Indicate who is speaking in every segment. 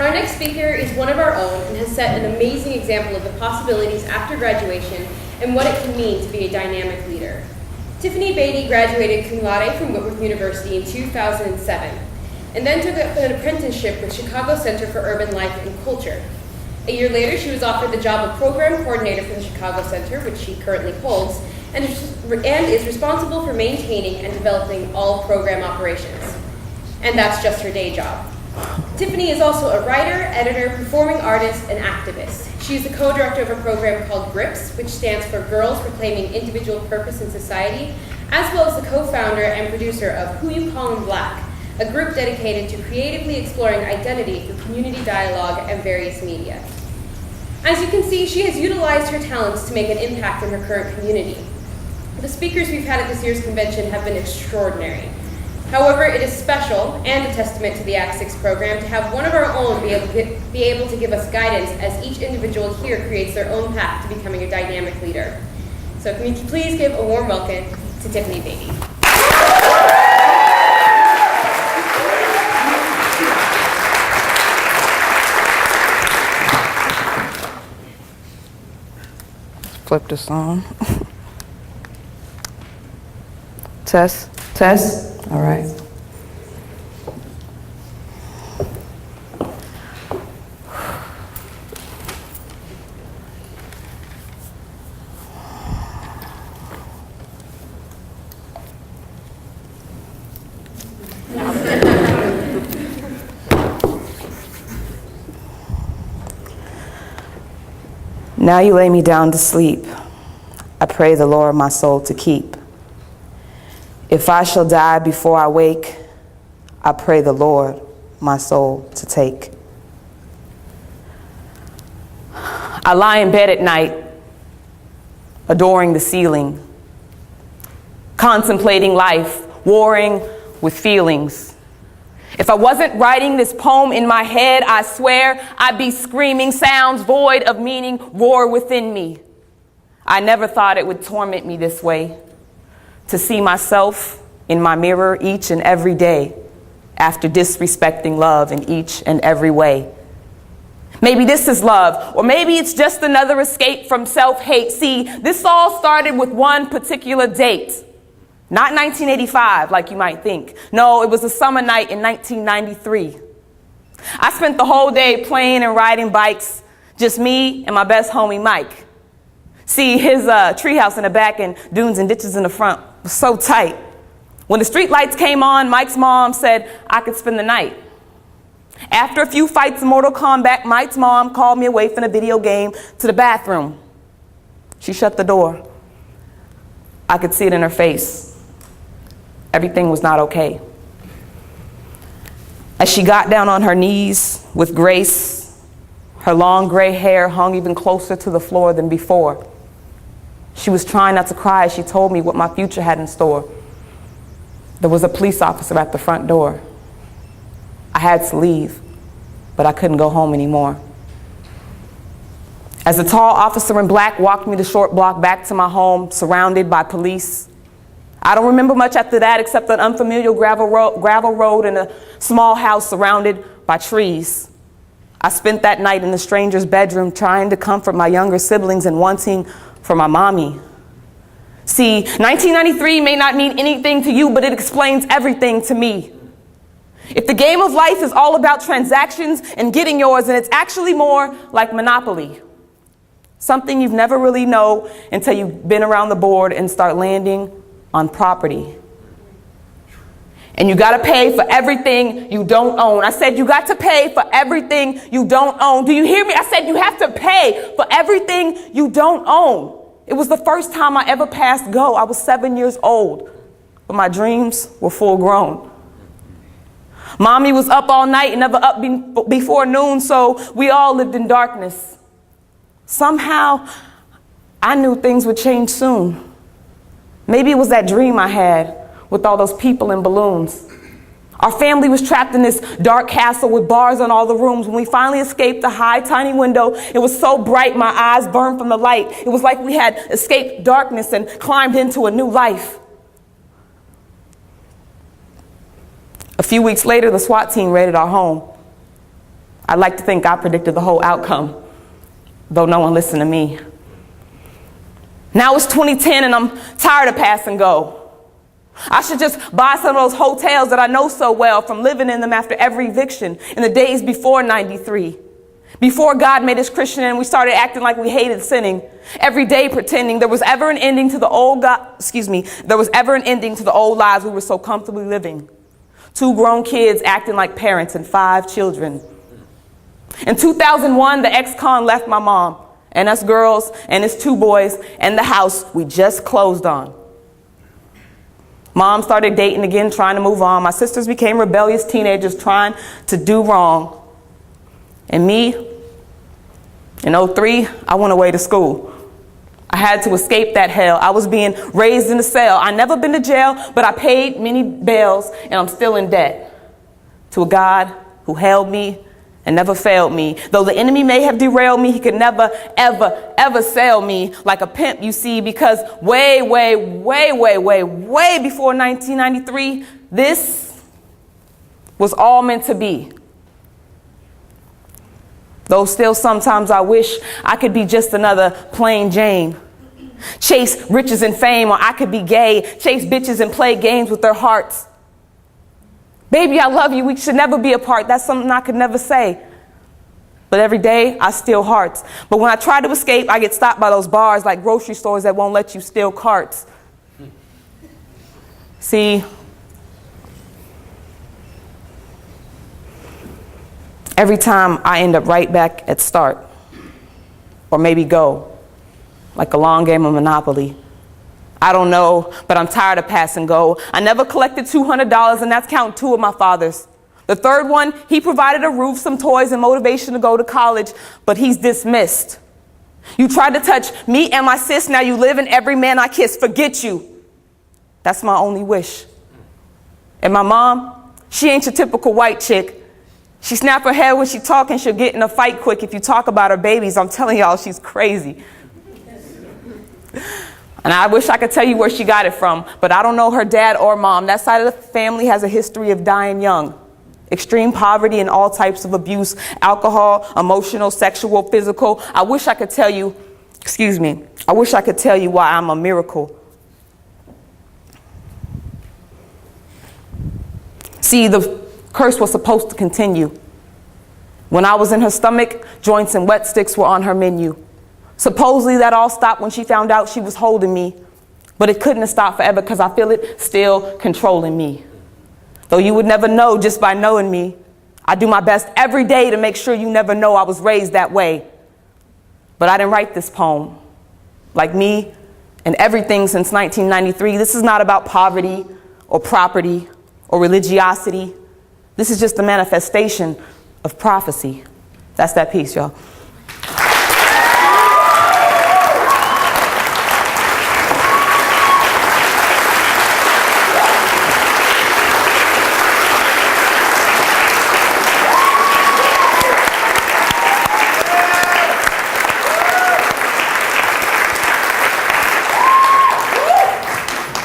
Speaker 1: Our next speaker is one of our own and has set an amazing example of the possibilities after graduation and what it can mean to be a dynamic leader. Tiffanie Beatty graduated cum laude from Whitworth University in 2007 and then took an apprenticeship with Chicago Center for Urban Life and Culture. A year later, she was offered the job of program coordinator for the Chicago Center, which she currently holds, and is responsible for maintaining and developing all program operations. And that's just her day job. Tiffanie is also a writer, editor, performing artist, and activist. She is the co-director of a program called GRIPS, which stands for Girls Proclaiming Individual Purpose in Society, as well as the co-founder and producer of Who You Callin' Black, a group dedicated to creatively exploring identity through community dialogue and various media. As you can see, she has utilized her talents to make an impact in her current community. The speakers we've had at this year's convention have been extraordinary. However, it is special and a testament to the ASNC program to have one of our own be able to give us guidance as each individual here creates their own path to becoming a dynamic leader. So can you please give a warm welcome to Tiffanie Beatty.
Speaker 2: Flip this on. Test. All right. Now you lay me down to sleep. I pray the Lord my soul to keep. If I shall die before I wake, I pray the Lord my soul to take. I lie in bed at night, adoring the ceiling, contemplating life, warring with feelings. If I wasn't writing this poem in my head, I swear I'd be screaming sounds void of meaning roar within me. I never thought it would torment me this way, to see myself in my mirror each and every day after disrespecting love in each and every way. Maybe this is love, or maybe it's just another escape from self-hate. See, this all started with one particular date. Not 1985, like you might think. No, it was a summer night in 1993. I spent the whole day playing and riding bikes, just me and my best homie, Mike. See, his treehouse in the back and dunes and ditches in the front was so tight. When the street lights came on, Mike's mom said I could spend the night. After a few fights in Mortal Kombat, Mike's mom called me away from the video game to the bathroom. She shut the door. I could see it in her face. Everything was not okay. As she got down on her knees with grace, her long gray hair hung even closer to the floor than before. She was trying not to cry as she told me what my future had in store. There was a police officer at the front door. I had to leave, but I couldn't go home anymore. As the tall officer in black walked me the short block back to my home, surrounded by police, I don't remember much after that except an unfamiliar gravel road and a small house surrounded by trees. I spent that night in the stranger's bedroom trying to comfort my younger siblings and wanting for my mommy. See, 1993 may not mean anything to you, but it explains everything to me. If the game of life is all about transactions and getting yours, then it's actually more like Monopoly. Something you've never really know until you've been around the board and start landing on property. And you got to pay for everything you don't own. I said you got to pay for everything you don't own. Do you hear me? I said you have to pay for everything you don't own. It was the first time I ever passed go. I was 7 years old, but my dreams were full grown. Mommy was up all night and never up before noon, so we all lived in darkness. Somehow, I knew things would change soon. Maybe it was that dream I had with all those people and balloons. Our family was trapped in this dark castle with bars on all the rooms. When we finally escaped the high, tiny window, it was so bright my eyes burned from the light. It was like we had escaped darkness and climbed into a new life. A few weeks later, the SWAT team raided our home. I'd like to think I predicted the whole outcome, though no one listened to me. Now it's 2010 and I'm tired of pass and go. I should just buy some of those hotels that I know so well from living in them after every eviction in the days before 93. Before God made us Christian and we started acting like we hated sinning. Every day pretending there was ever an ending to the old lives we were so comfortably living. 2 grown kids acting like parents and 5 children. In 2001, the ex-con left my mom and us girls and his 2 boys and the house we just closed on. Mom started dating again, trying to move on. My sisters became rebellious teenagers trying to do wrong. And me, in 2003, I went away to school. I had to escape that hell. I was being raised in a cell. I never been to jail, but I paid many bails, and I'm still in debt to a God who held me and never failed me. Though the enemy may have derailed me, he could never, ever, ever sell me like a pimp, you see, because way before 1993, this was all meant to be. Though still sometimes I wish I could be just another plain Jane. Chase riches and fame, or I could be gay, chase bitches and play games with their hearts. Baby, I love you, we should never be apart. That's something I could never say. But every day I steal hearts. But when I try to escape, I get stopped by those bars like grocery stores that won't let you steal carts. See, every time I end up right back at start, or maybe go, like a long game of Monopoly. I don't know, but I'm tired of pass and go. I never collected $200, and that's counting 2 of my fathers. The third one, he provided a roof, some toys, and motivation to go to college, but he's dismissed. You tried to touch me and my sis, now you live in every man I kiss. Forget you. That's my only wish. And my mom, she ain't your typical white chick. She snap her head when she talk and she'll get in a fight quick. If you talk about her babies, I'm telling y'all, she's crazy. And I wish I could tell you where she got it from, but I don't know her dad or mom. That side of the family has a history of dying young. Extreme poverty and all types of abuse, alcohol, emotional, sexual, physical. I wish I could tell you why I'm a miracle. See, the curse was supposed to continue. When I was in her stomach, joints and wet sticks were on her menu. Supposedly that all stopped when she found out she was holding me, but it couldn't have stopped forever because I feel it still controlling me. Though you would never know just by knowing me, I do my best every day to make sure you never know I was raised that way. But I didn't write this poem. Like me and everything since 1993, this is not about poverty or property or religiosity. This is just a manifestation of prophecy. That's that piece, y'all.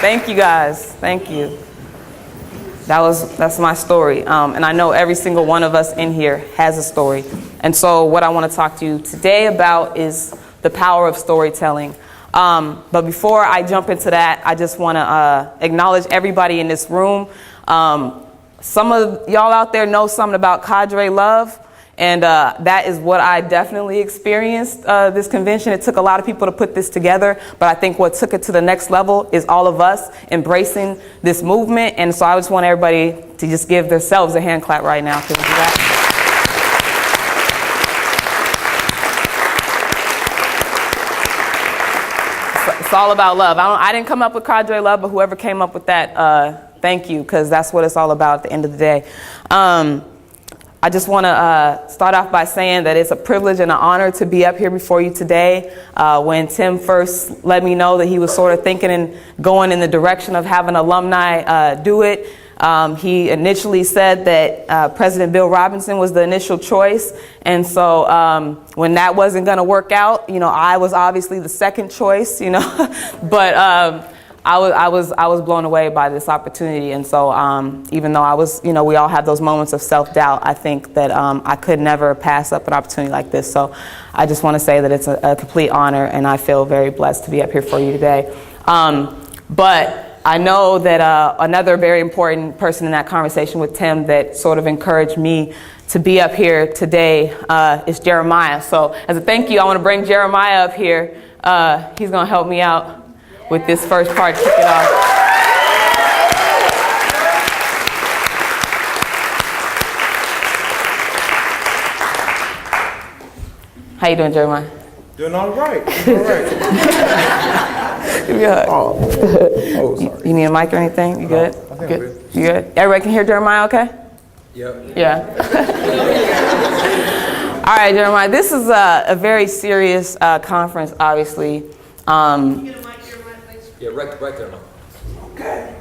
Speaker 2: Thank you guys. Thank you. That's my story. And I know every single one of us in here has a story. And so what I want to talk to you today about is the power of storytelling. But before I jump into that, I just want to acknowledge everybody in this room. Some of y'all out there know something about Cadre Love. And that is what I definitely experienced this convention. It took a lot of people to put this together, but I think what took it to the next level is all of us embracing this movement. And so I just want everybody to just give themselves a hand clap right now. It's all about love. I didn't come up with Cadre Love, but whoever came up with that, thank you, because that's what it's all about at the end of the day. I just want to start off by saying that it's a privilege and an honor to be up here before you today. When Tim first let me know that he was sort of thinking and going in the direction of having alumni do it, he initially said that President Bill Robinson was the initial choice. And so when that wasn't going to work out, I was obviously the second choice, but I was blown away by this opportunity. And so even though I was, we all have those moments of self-doubt, I think that I could never pass up an opportunity like this. So I just want to say that it's a complete honor, and I feel very blessed to be up here for you today. But I know that another very important person in that conversation with Tim that sort of encouraged me to be up here today is Jeremiah. So as a thank you, I want to bring Jeremiah up here. He's going to help me out with this first part to kick it off. How you doing, Jeremiah?
Speaker 3: Doing all right. Doing all right.
Speaker 2: Give me a hug.
Speaker 3: Oh, sorry.
Speaker 2: You need a mic or anything? You good?
Speaker 3: I think I'm
Speaker 2: Good.
Speaker 3: good.
Speaker 2: You good? Everybody can hear Jeremiah okay?
Speaker 3: Yep.
Speaker 2: Yeah. All right, Jeremiah, this is a very serious conference, obviously.
Speaker 4: Can you get a mic, Jeremiah, please?
Speaker 3: Yeah, right there now.
Speaker 4: Okay.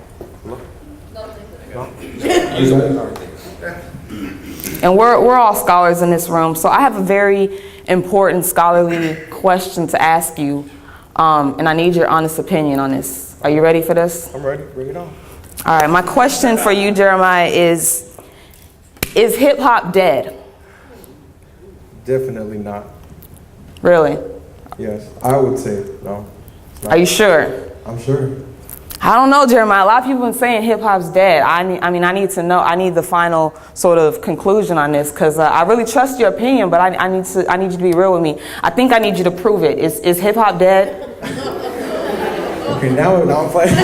Speaker 2: And we're all scholars in this room, so I have a very important scholarly question to ask you, and I need your honest opinion on this. Are you ready for this?
Speaker 3: I'm ready. Bring it on.
Speaker 2: All right, my question for you, Jeremiah, is hip-hop dead?
Speaker 3: Definitely not.
Speaker 2: Really?
Speaker 3: Yes, I would say no. It's not.
Speaker 2: Are you sure?
Speaker 3: I'm sure.
Speaker 2: I don't know, Jeremiah. A lot of people have been saying hip-hop's dead. I need to know. I need the final sort of conclusion on this, because I really trust your opinion, but I need you to be real with me. I think I need you to prove it. Is hip-hop dead?
Speaker 3: Okay, now I'm fighting.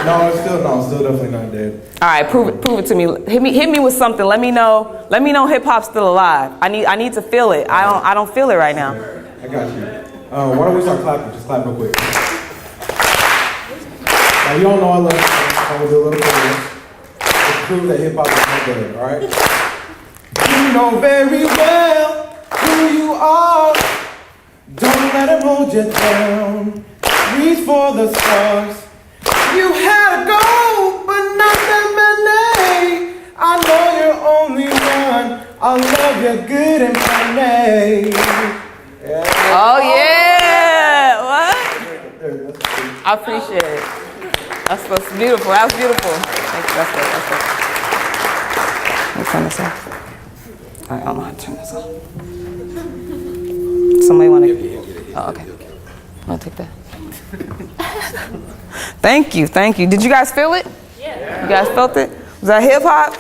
Speaker 3: No, it's still definitely not dead.
Speaker 2: All right, prove it to me. Hit me with something. Let me know hip-hop's still alive. I need to feel it. I don't feel it right now.
Speaker 3: I got you. Why don't we start clapping? Just clap real quick. Now, you all know I love hip hop. I'm going to do a little bit to prove that hip hop is not dead, all right? You know very well who you are. Don't let him hold you down. Reach for the stars. You had a goal, but not that many. I know you're only one. I love you good and funny. Yeah.
Speaker 2: Oh yeah! What? I appreciate it. That's beautiful. That was beautiful. Thank you. That's good. Let me turn this off. All right, I don't know how to turn this off. Somebody want to? Oh, okay. I'll take that. Thank you. Did you guys feel it? Yeah. You guys felt it? Was that hip hop?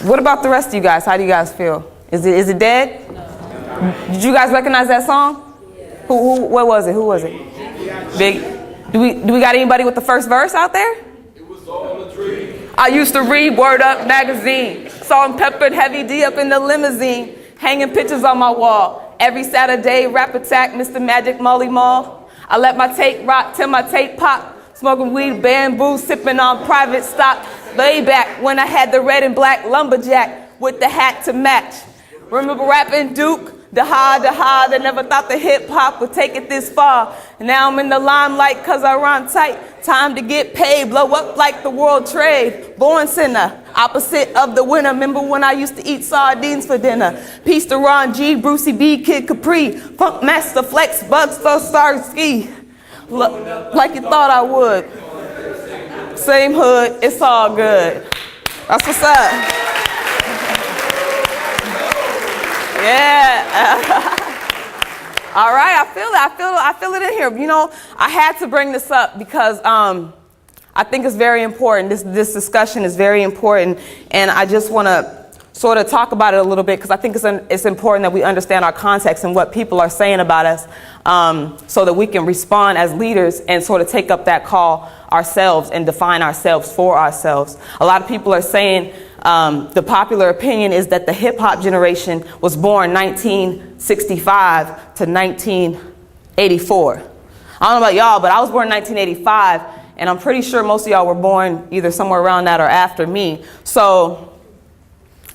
Speaker 2: What about the rest of you guys? How do you guys feel? Is it dead? No. Did you guys recognize that song? Yeah. What was it? Who was it? Big. Do we got anybody with the first verse out there?
Speaker 5: It was all a dream.
Speaker 2: I used to read Word Up magazine. Salt and peppered Heavy D up in the limousine. Hanging pictures on my wall. Every Saturday, Rap Attack, Mr. Magic Molly Mall. I let my tape rock till my tape pop. Smoking weed, bamboo, sipping on private stock. Lay back when I had the red and black lumberjack with the hat to match. Remember rapping Duke? The hard, never thought the hip hop would take it this far. And now I'm in the limelight cause I run tight. Time to get paid, blow up like the world trade. Born sinner, opposite of the winner. Remember when I used to eat sardines for dinner? Peace to Ron G, Brucey B, Kid Capri, Funk Master Flex, Bugs, Star Ski. Like you thought I would. Same hood, it's all good. That's what's up. Yeah. All right, I feel it in here. You know, I had to bring this up because I think it's very important. This discussion is very important, and I just want to sort of talk about it a little bit because I think it's important that we understand our context and what people are saying about us, so that we can respond as leaders and sort of take up that call ourselves and define ourselves for ourselves. A lot of people are saying the popular opinion is that the hip-hop generation was born 1965 to 1984. I don't know about y'all, but I was born in 1985, and I'm pretty sure most of y'all were born either somewhere around that or after me. So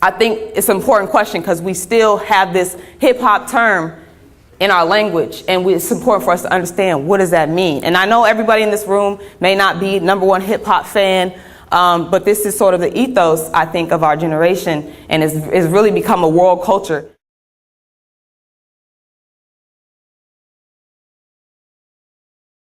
Speaker 2: I think it's an important question because we still have this hip-hop term in our language, and it's important for us to understand what does that mean. And I know everybody in this room may not be #1 hip-hop fan, but this is sort of the ethos, I think, of our generation, and it's really become a world culture.